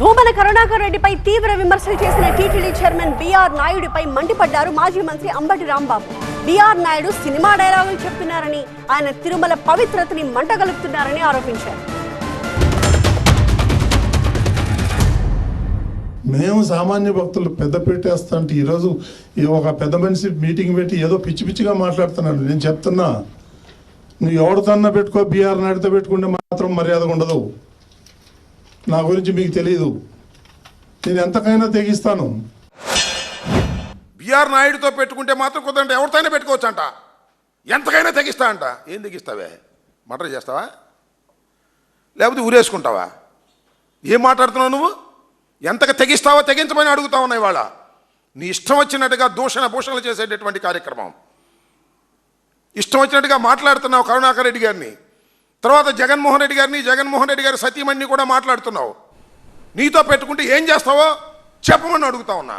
భూమన కరుణాకర్ రెడ్డిపై తీవ్ర విమర్శలు చేసిన టీటీడీ చైర్మన్ బీఆర్ నాయుడుపై మండిపడ్డారు మాజీ మంత్రి అంబటి రాంబాబు. బీఆర్ నాయుడు సినిమా డైలాగులు చెప్తున్నారని, ఆయన తిరుమల పవిత్రతని మంటగలుపుతున్నారని ఆరోపించారు. మేము సామాన్య భక్తులు పెద్ద పెట్టేస్తాంటే ఈరోజు ఒక పెద్ద మనిషి మీటింగ్ పెట్టి ఏదో పిచ్చి పిచ్చిగా మాట్లాడుతున్నాడు. నేను చెప్తున్నా, నువ్వు ఎవరితోన్నా పెట్టుకో, బీఆర్ నాయుడుతో పెట్టుకుంటే మాత్రం మర్యాదగా ఉండదు. నా గురించి మీకు తెలియదు, నేను ఎంతకైనా తెగిస్తాను. బీఆర్ నాయుడుతో పెట్టుకుంటే మాత్రం కుదరంటే ఎవరితోనే పెట్టుకోవచ్చు అంట, ఎంతకైనా తెగిస్తా అంట. ఏం తెగిస్తావే? మర్డర్ చేస్తావా లేకపోతే ఊరేసుకుంటావా? ఏం మాట్లాడుతున్నావు నువ్వు? ఎంతగా తెగిస్తావో తెగించమని అడుగుతా ఉన్నాయి. వాళ్ళ నీ ఇష్టం వచ్చినట్టుగా దూషణ భూషణలు చేసేటటువంటి కార్యక్రమం, ఇష్టం వచ్చినట్టుగా మాట్లాడుతున్నావు కరుణాకర్ రెడ్డి గారిని, తర్వాత జగన్మోహన్ రెడ్డి గారిని, జగన్మోహన్ రెడ్డి గారి సతీమణిని కూడా మాట్లాడుతున్నావు. నీతో పెట్టుకుంటే ఏం చేస్తావో చెప్పమని అడుగుతా ఉన్నా.